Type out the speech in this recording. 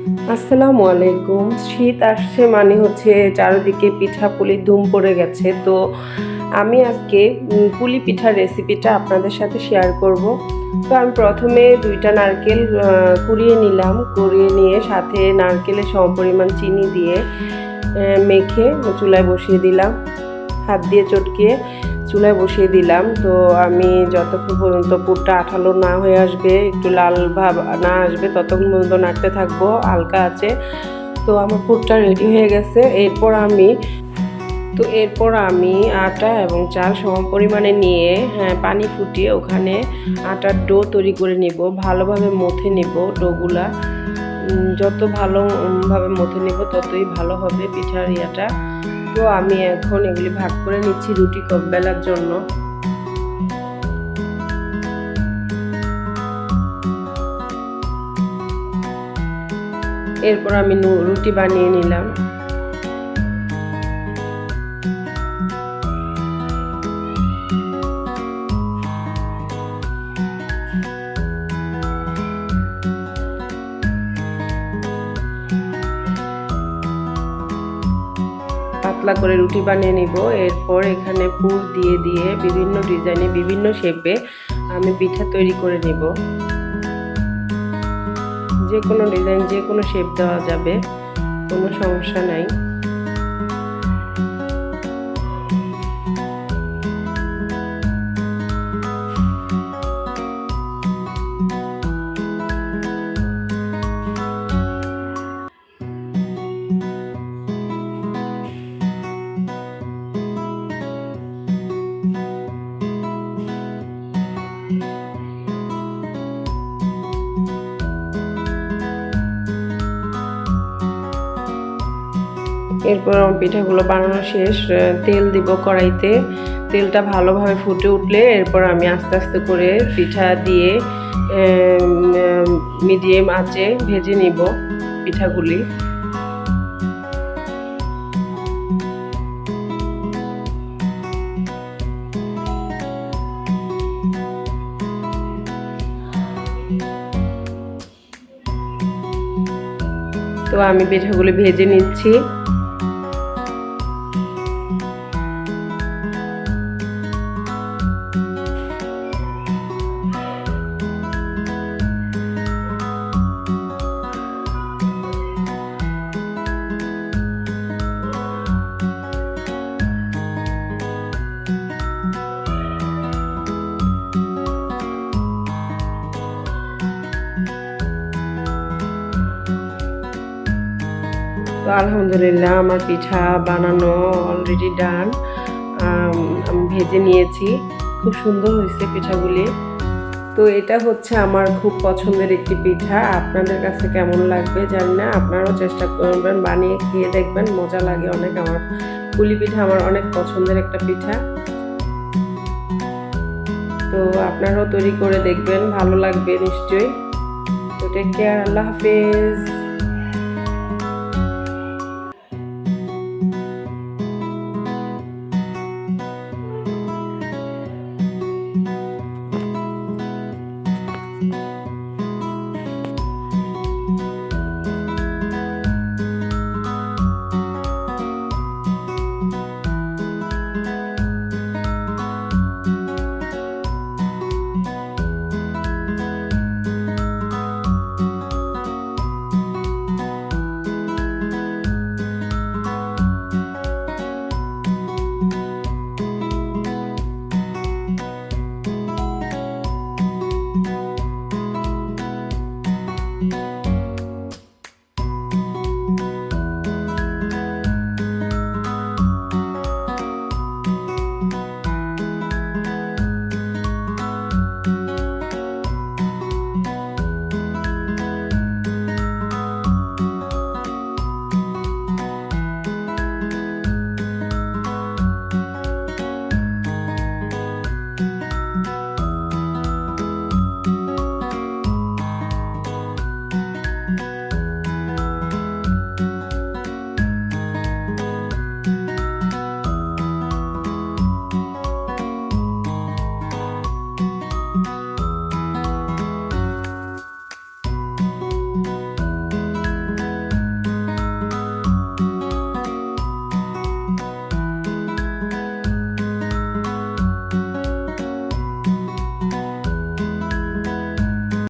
আসসালামু আলাইকুম। শীত আসছে মানে হচ্ছে চারিদিকে পিঠাপুলির ধুম পড়ে গেছে। তো আমি আজকে পুলি পিঠার রেসিপিটা আপনাদের সাথে শেয়ার করব। তো আমি প্রথমে 2টা নারকেল কুড়িয়ে নিলাম। কুড়িয়ে নিয়ে সাথে নারকেলের সমপরিমাণ চিনি দিয়ে মেখে চুলায় বসিয়ে দিলাম। হাত দিয়ে চটকিয়ে চুলায় বসিয়ে দিলাম। তো আমি যতক্ষণ পর্যন্ত পুরটা আঠালো না হয়ে আসবে, একটু লাল ভাব না আসবে, ততক্ষণ পর্যন্ত নাড়তে থাকবো হালকা আছে। তো আমার পুরটা রেডি হয়ে গেছে। এরপর আমি আটা এবং চাল সম পরিমাণে নিয়ে পানি ফুটিয়ে ওখানে আটার ডো তৈরি করে নিব। ভালোভাবে মথে নিব ডোগুলা। যত ভালোভাবে মথে নিব ততই ভালো হবে পিঠার ইয়াটা। তো আমি এখন এগুলি ভাগ করে নিচ্ছি রুটি বেলার জন্য। এরপর আমি রুটি বানিয়ে নিলাম। পাতলা করে রুটি বানিয়ে নিব। এরপর এখানে পুর দিয়ে দিয়ে বিভিন্ন ডিজাইনে বিভিন্ন শেপে আমি পিঠা তৈরি করে নিব। যে কোনো ডিজাইন, যে কোনো শেপ দেওয়া যাবে, কোনো সমস্যা নাই। এরপর পিঠাগুলো বানানো শেষ। তেল দিব কড়াইতে। তেলটা ভালোভাবে ফুটে উঠলে এরপর আমি আস্তে আস্তে করে পিঠা দিয়ে মিডিয়াম আঁচে ভেজে নিব পিঠাগুলি। তো আমি পিঠাগুলি ভেজে নিচ্ছি। তো আলহামদুলিল্লাহ আমার পিঠা বানানো অলরেডি ডান। আমি ভেজে নিয়েছি। খুব সুন্দর হয়েছে পিঠাগুলি। তো এটা হচ্ছে আমার খুব পছন্দের একটি পিঠা। আপনাদের কাছে কেমন লাগবে জানি না, আপনারাও চেষ্টা করবেন, বানিয়ে খেয়ে দেখবেন, মজা লাগে অনেক। আমার পুলি পিঠা আমার অনেক পছন্দের একটা পিঠা। তো আপনারাও তৈরি করে দেখবেন, ভালো লাগবে নিশ্চয়ই। তো টেক কেয়ার, আল্লাহ হাফেজ।